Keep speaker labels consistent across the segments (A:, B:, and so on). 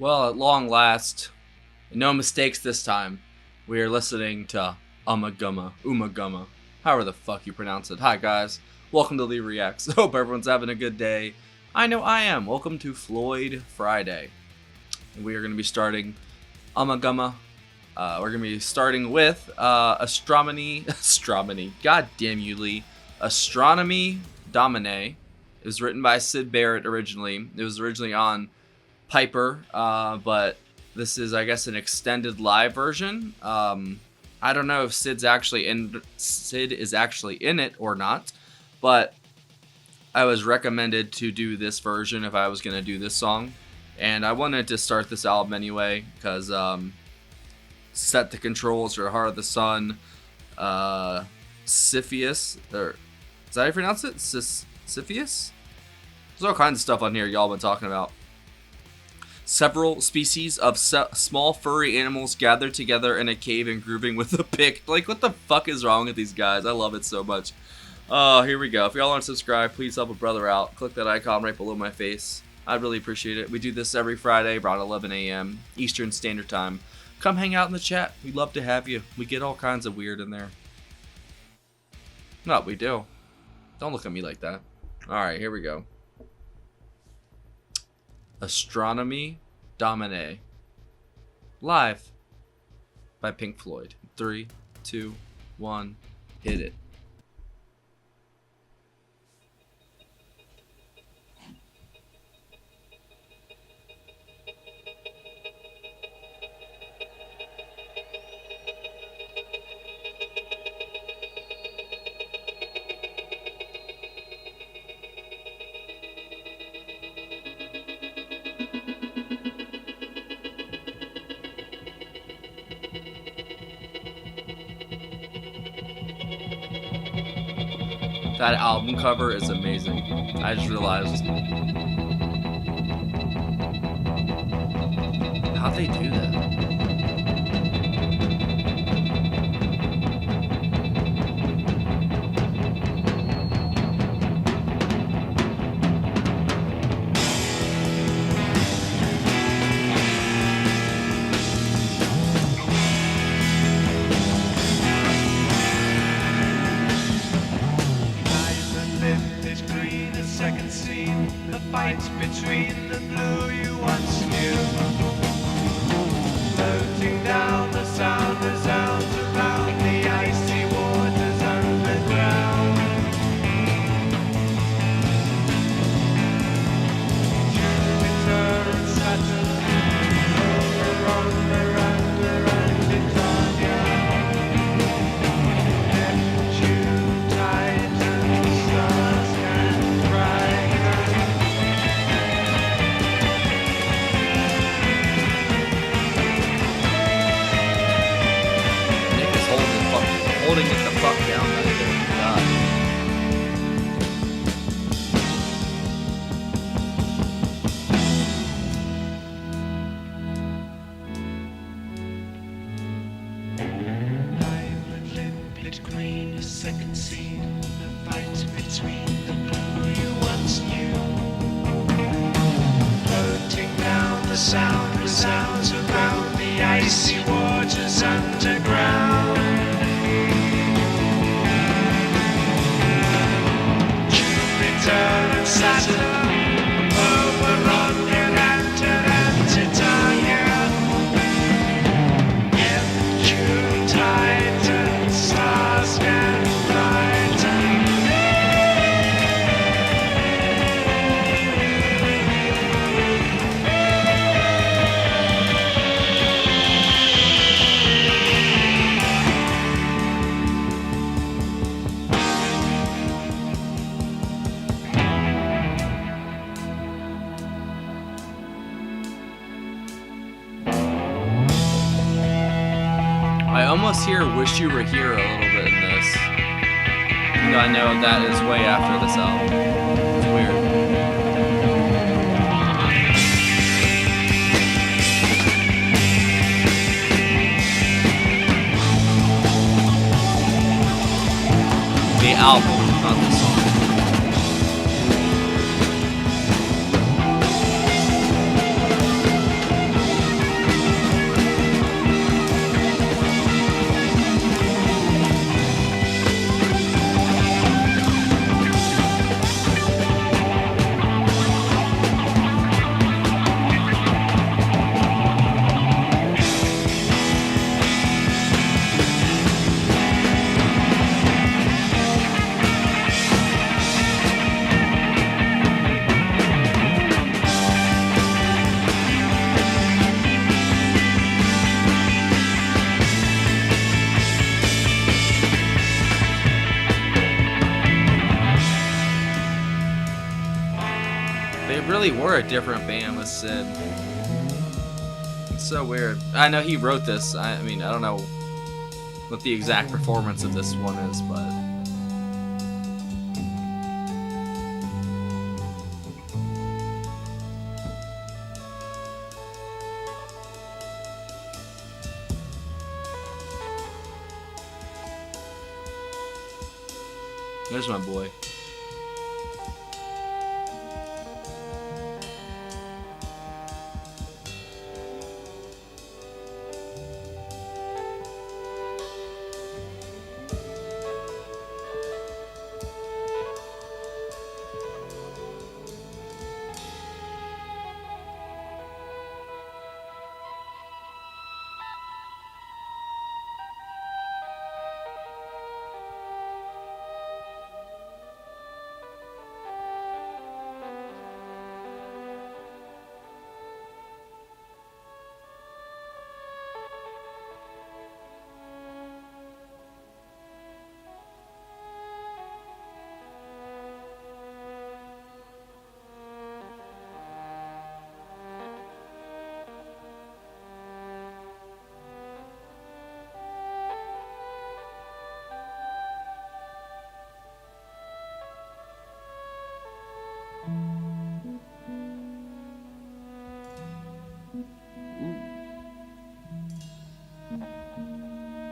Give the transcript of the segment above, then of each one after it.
A: Well, at long last, no mistakes this time. We are listening to Ummagumma, however the fuck you pronounce it. Hi guys, welcome to Lee Reacts. Hope everyone's having a good day. I know I am. Welcome to Floyd Friday. We are going to be starting Ummagumma. We're going to be starting with Astronomy. God damn you, Lee. Astronomy Domine. It was written by Sid Barrett originally. It was originally on Piper, but this is, I guess, an extended live version. I don't know if Sid is actually in it or not, but I was recommended to do this version if I was going to do this song, and I wanted to start this album anyway because Set the Controls for Heart of the Sun, Cepheus, or is that how you pronounce it? Cepheus? There's all kinds of stuff on here y'all been talking about. Several species of small furry animals gathered together in a cave and grooving with a pick. Like, what the fuck is wrong with these guys? I love it so much. Here we go. If y'all want to subscribe, please help a brother out. Click that icon right below my face. I'd really appreciate it. We do this every Friday around 11 a.m. Eastern Standard Time. Come hang out in the chat. We'd love to have you. We get all kinds of weird in there. No, we do. Don't look at me like that. Alright, here we go. Astronomy Domine. Live by Pink Floyd. 3, 2, 1, hit it. That album cover is amazing. I just realized. How'd they do that?
B: The fight between the blue you once knew. Floating down, the sound resounds around the icy waters underground. Jupiter and Saturn, over on Miranda and Titania. Neptune, Titan, stars and brighter.
A: Holding it the fuck down right there. God.
B: Diamond limpid green, a second scene. The fight between the blue you once knew. Floating down, the sound resounds around the icy waters underground. And Saturn, over on Miranda and Titania. Neptune, Titan, stars and brighter.
A: I almost hear Wish You Were Here a little bit in this. Even though I know that is way after this album. It's weird. The album, not the song. They really were a different band with Sid. It's so weird. I know he wrote this. I mean, I don't know what the exact performance of this one is, but there's my boy.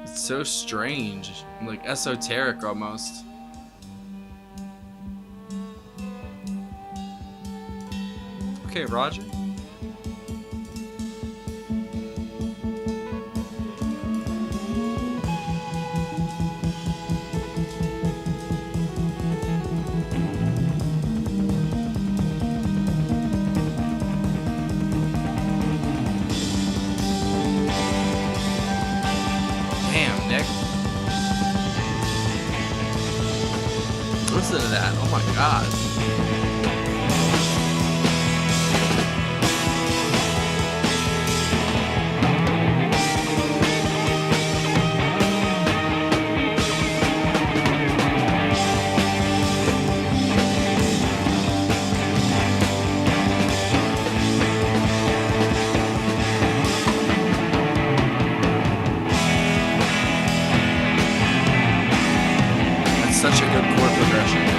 A: It's so strange, like esoteric almost. Okay, Roger. Damn, Nick. Listen to that. Oh my god. Such a good chord progression, dude.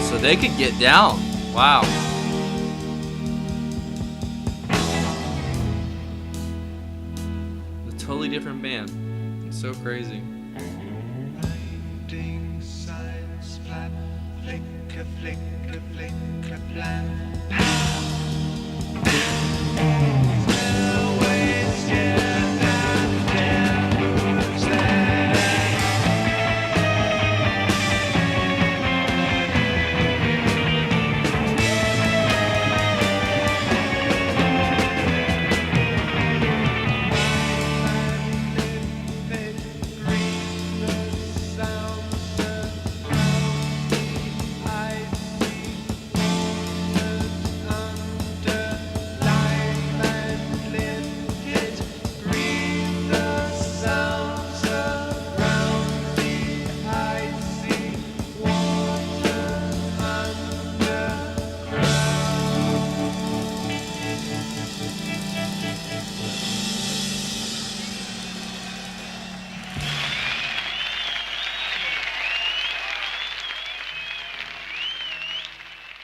A: So they could get down. Wow. Totally different band. It's so crazy.
B: Blinding signs flap, flicker, flicker, flicker, flap. Always, yeah, that never there.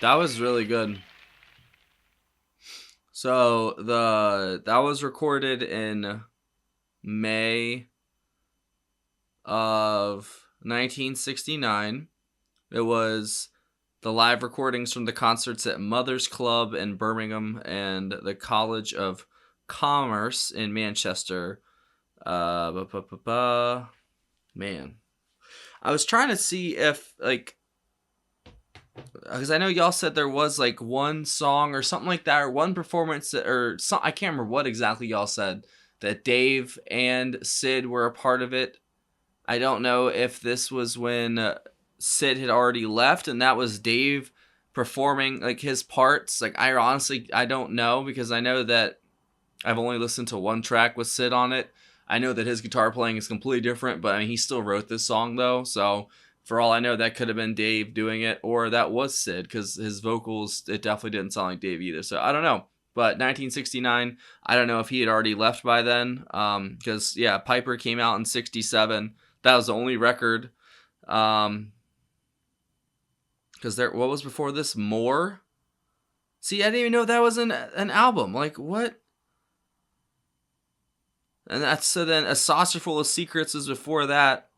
A: That was really good. So that was recorded in May of 1969. It was the live recordings from the concerts at Mother's Club in Birmingham and the College of Commerce in Manchester. Man, I was trying to see if, like, because I know y'all said there was like one song or something like that, or one performance or some, I can't remember what exactly y'all said, that Dave and Sid were a part of it. I don't know if this was when Sid had already left and that was Dave performing like his parts. Like I don't know, because I know that I've only listened to one track with Sid on it. I know that his guitar playing is completely different, but I mean, he still wrote this song though. So for all I know, that could have been Dave doing it, or that was Sid, because his vocals, it definitely didn't sound like Dave either. So I don't know. But 1969, I don't know if he had already left by then. Because yeah, Piper came out in 67. That was the only record. Because what was before this? More. See, I didn't even know that was an album. Like what? And that's so then A Saucer Full of Secrets was before that.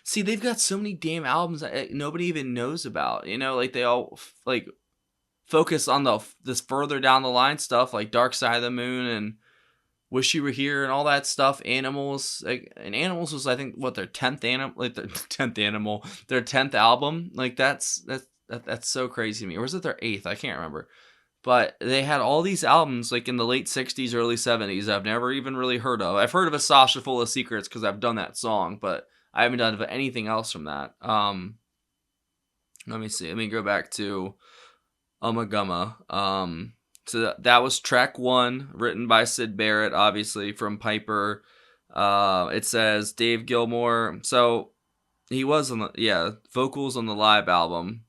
A: See, they've got so many damn albums that nobody even knows about. You know, like they all like focus on this further down the line stuff like Dark Side of the Moon and Wish You Were Here and all that stuff. Animals, like, and Animals was, I think, what, their 10th animal, like their 10th animal, their 10th album. Like that's so crazy to me. Or was it their 8th? I can't remember. But they had all these albums like in the late 60s, early 70s I've never even really heard of. I've heard of A Saucer Full of Secrets because I've done that song, but I haven't done anything else from that. Let me see. Let me go back to Ummagumma. So that was track 1, written by Syd Barrett, obviously, from Piper. It says Dave Gilmour. So he was on vocals on the live album,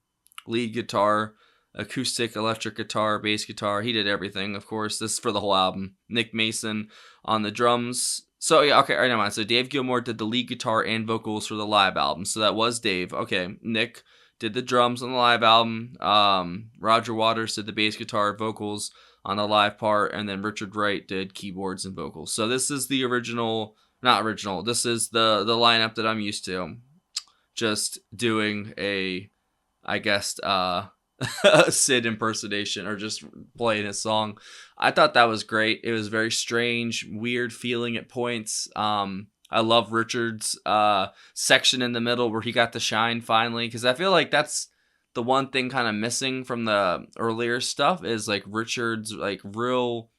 A: lead guitar, acoustic, electric guitar, bass guitar. He did everything, of course. This is for the whole album. Nick Mason on the drums. So yeah, okay, all right, never mind. So Dave Gilmour did the lead guitar and vocals for the live album. So that was Dave. Okay, Nick did the drums on the live album. Roger Waters did the bass guitar, vocals on the live part, and then Richard Wright did keyboards and vocals. So this is the not original. This is the lineup that I'm used to. Just doing I guess, Sid impersonation or just playing a song. I thought that was great. It was very strange, weird feeling at points. I love Richard's section in the middle where he got to shine finally, because I feel like that's the one thing kind of missing from the earlier stuff is like Richard's like real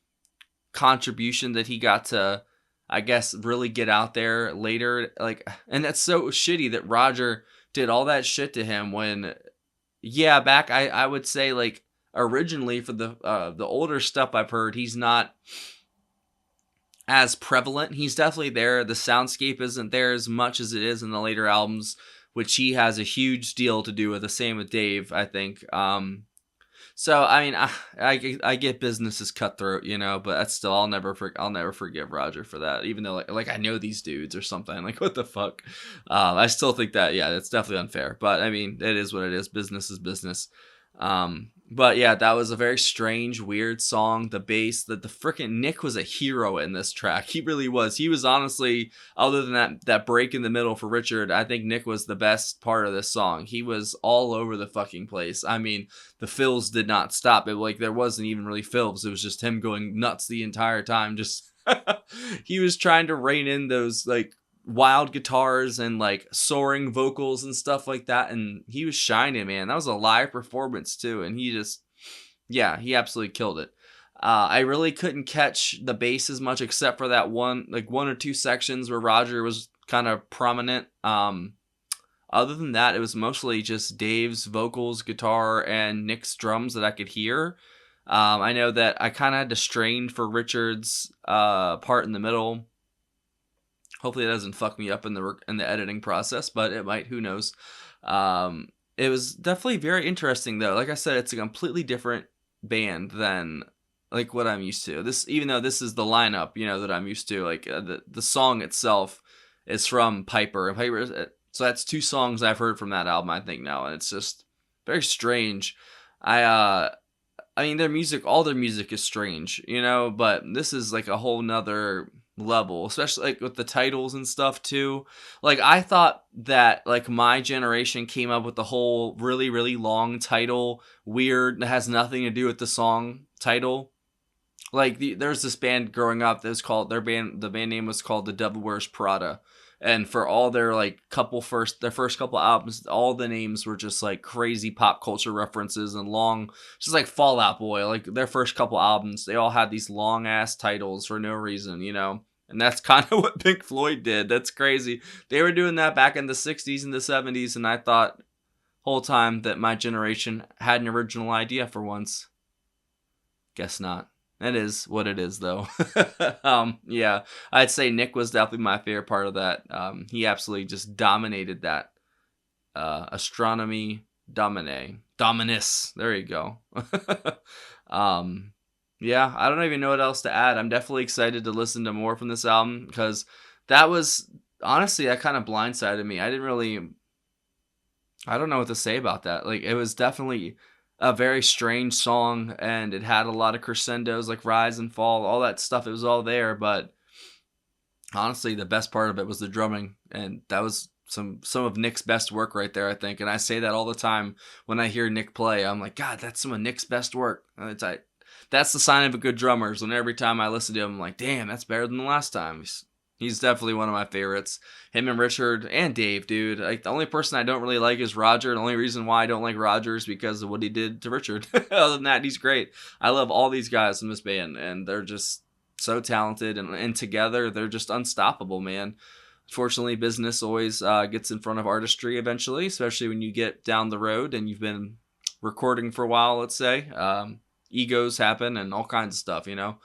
A: contribution that he got to, I guess, really get out there later. Like, and that's so shitty that Roger did all that shit to him when, yeah, back I would say like originally for the older stuff I've heard, he's not as prevalent. He's definitely there. The soundscape isn't there as much as it is in the later albums, which he has a huge deal to do with. The same with Dave, I think. So I mean, I get business is cutthroat, you know, but that's still I'll never forgive Roger for that, even though like I know these dudes or something. Like what the fuck? I still think that that's definitely unfair. But I mean, it is what it is. Business is business. But yeah, that was a very strange, weird song. The bass, the freaking Nick was a hero in this track. He really was. He was honestly, other than that break in the middle for Richard, I think Nick was the best part of this song. He was all over the fucking place. I mean, the fills did not stop. It like there wasn't even really fills. It was just him going nuts the entire time. Just he was trying to rein in those like wild guitars and like soaring vocals and stuff like that, and he was shining, man. That was a live performance too, and he he absolutely killed it. I really couldn't catch the bass as much except for that one or two sections where Roger was kind of prominent. Other than that, it was mostly just Dave's vocals, guitar, and Nick's drums that I could hear. I know that I kind of had to strain for Richard's part in the middle. Hopefully it doesn't fuck me up in the editing process, but it might. Who knows? It was definitely very interesting though. Like I said, it's a completely different band than like what I'm used to. Even though this is the lineup, you know, that I'm used to. Like the song itself is from Piper, and so that's 2 songs I've heard from that album, I think now, and it's just very strange. I mean, all their music is strange, you know, but this is like a whole nother level, especially like with the titles and stuff too. Like I thought that like my generation came up with the whole really, really long title, weird, that has nothing to do with the song title. Like there's this band growing up that was called, the band name was called The Devil Wears Prada. And for all their like their first couple albums, all the names were just like crazy pop culture references and long, just like Fall Out Boy. Like their first couple albums, they all had these long ass titles for no reason, you know. And that's kind of what Pink Floyd did. That's crazy. They were doing that back in the 60s and the 70s, and I thought whole time that my generation had an original idea for once. Guess not. That is what it is, though. Yeah, I'd say Nick was definitely my favorite part of that. He absolutely just dominated that. Astronomy Domine. Dominus. There you go. Yeah, I don't even know what else to add. I'm definitely excited to listen to more from this album because that was, honestly, that kind of blindsided me. I don't know what to say about that. Like, it was definitely a very strange song, and it had a lot of crescendos, like rise and fall, all that stuff. It was all there, but honestly, the best part of it was the drumming, and that was some of Nick's best work right there, I think. And I say that all the time when I hear Nick play. I'm like, God, that's some of Nick's best work. That's the sign of a good drummer. So every time I listen to him, I'm like, damn, that's better than the last time. He's definitely one of my favorites. Him and Richard and Dave, dude. Like, the only person I don't really like is Roger. The only reason why I don't like Roger is because of what he did to Richard. Other than that, he's great. I love all these guys in this band, and they're just so talented, and together they're just unstoppable, man. Fortunately, business always gets in front of artistry eventually, especially when you get down the road and you've been recording for a while, let's say. Egos happen and all kinds of stuff, you know.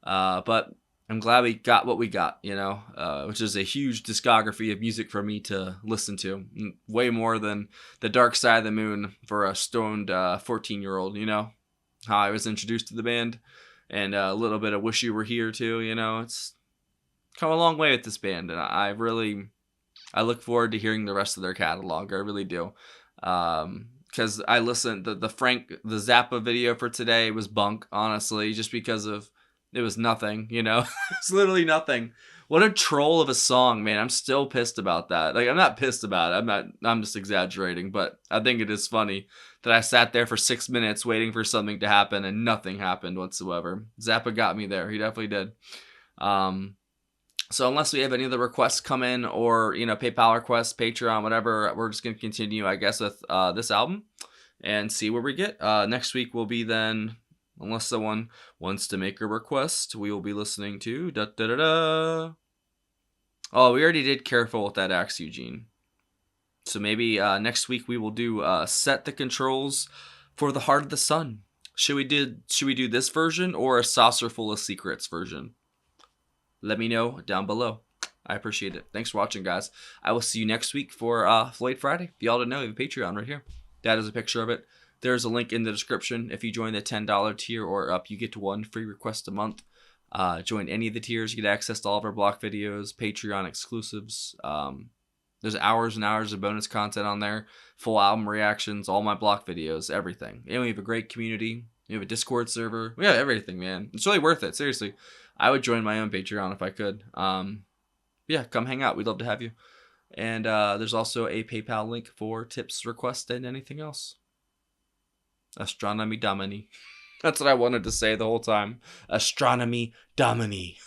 A: But I'm glad we got what we got, you know, which is a huge discography of music for me to listen to. Way more than The Dark Side of the Moon for a stoned 14-year-old, you know. How I was introduced to the band. And a little bit of Wish You Were Here, too, you know. It's come a long way with this band. And I look forward to hearing the rest of their catalog. I really do. Because I listened, the Zappa video for today was bunk, honestly, just because of, it was nothing, you know. It's literally nothing. What a troll of a song, man. I'm still pissed about that. Like, I'm not pissed about it. I'm just exaggerating, but I think it is funny that I sat there for 6 minutes waiting for something to happen and nothing happened whatsoever. Zappa got me there. He definitely did. So unless we have any other requests come in, or, you know, PayPal requests, Patreon, whatever, we're just going to continue, I guess, with this album and see where we get. Next week will be then, unless someone wants to make a request, we will be listening to Oh, we already did Careful with that axe, Eugene. So maybe next week we will do Set the Controls for the Heart of the Sun. Should we do this version or a Saucer Full of Secrets version? Let me know down below. I appreciate it. Thanks for watching, guys. I will see you next week for Floyd Friday. If y'all didn't know, we have a Patreon right here. That is a picture of it. There's a link in the description. If you join the $10 tier or up, you get one free request a month. Join any of the tiers. You get access to all of our block videos, Patreon exclusives. There's hours and hours of bonus content on there. Full album reactions, all my block videos, everything. And we have a great community. We have a Discord server. We have everything, man. It's really worth it. Seriously. I would join my own Patreon if I could. Yeah, come hang out. We'd love to have you. And there's also a PayPal link for tips, requests, and anything else. Astronomy Domine. That's what I wanted to say the whole time. Astronomy Domine.